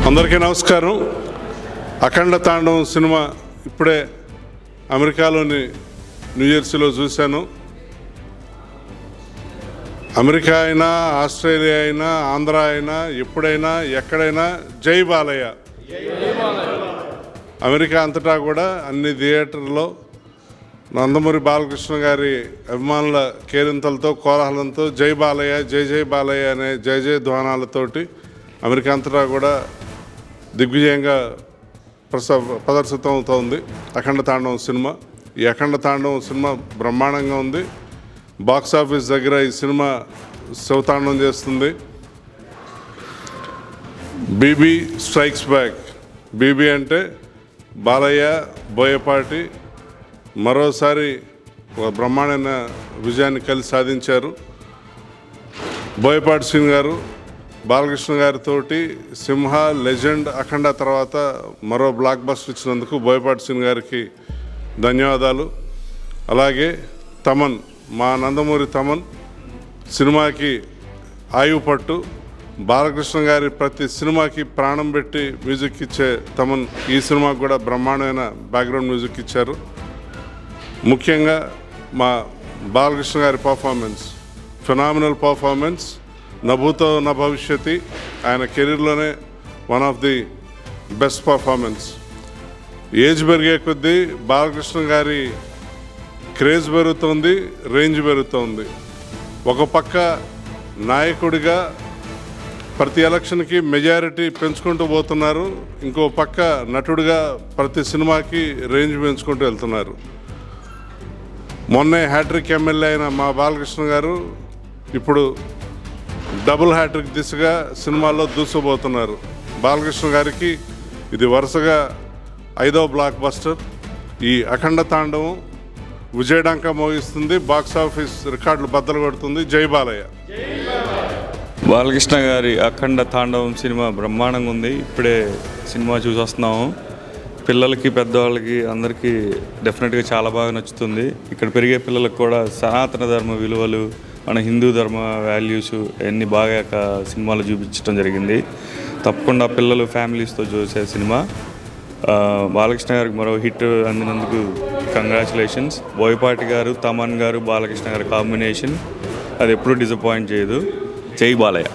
అందరికీ నమస్కారం. అఖండ తాండవం సినిమా ఇప్పుడే అమెరికాలోని న్యూజెర్సీలో చూశాను. అమెరికా అయినా, ఆస్ట్రేలియా అయినా, ఆంధ్ర అయినా, ఎప్పుడైనా ఎక్కడైనా జై బాలయ్య. అమెరికా అంతటా కూడా అన్ని థియేటర్లో నందమూరి బాలకృష్ణ గారి అభిమానుల కేరింతలతో, కోలాహలంతో జై బాలయ్య, జై జై బాలయ్య అనే జై జై ధ్వానాలతోటి అమెరికా అంతటా కూడా దిగ్విజయంగా ప్రదర్శితం అవుతోంది అఖండ తాండవం సినిమా. ఈ అఖండ తాండవం సినిమా బ్రహ్మాండంగా ఉంది. బాక్స్ ఆఫీస్ దగ్గర ఈ సినిమా శివతాండవం చేస్తుంది. BB strikes back. బీబీ అంటే బాలయ్య, బోయపాటి మరోసారి ఒక బ్రహ్మాండమైన విజయాన్ని కలిసి సాధించారు. బోయపాటి శ్రీను గారు బాలకృష్ణ గారితోటి సింహ, లెజెండ్, అఖండ తర్వాత మరో బ్లాక్ బస్టర్ ఇచ్చినందుకు బోయపాటి శ్రీను గారికి ధన్యవాదాలు. అలాగే తమన్, మా నందమూరి తమన్ సినిమాకి ఆయువు పట్టు. బాలకృష్ణ గారి ప్రతి సినిమాకి ప్రాణం పెట్టి మ్యూజిక్ ఇచ్చే తమన్ ఈ సినిమాకి కూడా బ్రహ్మాండమైన బ్యాక్గ్రౌండ్ మ్యూజిక్ ఇచ్చారు. ముఖ్యంగా మా బాలకృష్ణ గారి పర్ఫార్మెన్స్ ఫినామినల్ పర్ఫార్మెన్స్. నభూతో న భవిష్యతి ఆయన కెరీర్లోనే one of the best performance. Age పెరిగే కొద్దీ బాలకృష్ణ గారి క్రేజ్ పెరుగుతోంది, రేంజ్ పెరుగుతోంది. ఒక పక్క నాయకుడిగా ప్రతి ఎలక్షన్కి మెజారిటీ పెంచుకుంటూ పోతున్నారు, ఇంకో పక్క నటుడిగా ప్రతి సినిమాకి రేంజ్ పెంచుకుంటూ వెళ్తున్నారు. మొన్నే హ్యాట్రిక్ ఎమ్మెల్యే అయిన మా బాలకృష్ణ గారు ఇప్పుడు డబుల్ హ్యాట్రిక్ దిశగా సినిమాల్లో దూసుకుపోతున్నారు. బాలకృష్ణ గారికి ఇది వరుసగా 5వ బ్లాక్ బస్టర్. ఈ అఖండ తాండవం విజయడంక మోగిస్తుంది, బాక్స్ ఆఫీస్ రికార్డులు బద్దలు కొడుతుంది. జై బాలయ్య. బాలకృష్ణ గారి అఖండ తాండవం సినిమా బ్రహ్మాండంగా ఉంది. ఇప్పుడే సినిమా చూసి వస్తున్నాము. పిల్లలకి, పెద్దవాళ్ళకి అందరికీ డెఫినెట్గా చాలా బాగా నచ్చుతుంది. ఇక్కడ పెరిగే పిల్లలకు కూడా సనాతన ధర్మ విలువలు, మన హిందూ ధర్మ వాల్యూస్ అన్నీ బాగా సినిమాలో చూపించడం జరిగింది. తప్పకుండా పిల్లలు ఫ్యామిలీస్తో చూసే సినిమా. బాలకృష్ణ గారికి మరో హిట్ అందినందుకు కంగ్రాచులేషన్స్. బోయపాటి గారు, తమన్ గారు, బాలకృష్ణ గారి కాంబినేషన్ అది ఎప్పుడూ డిసప్పాయింట్ చేయదు. జై బాలయ్య.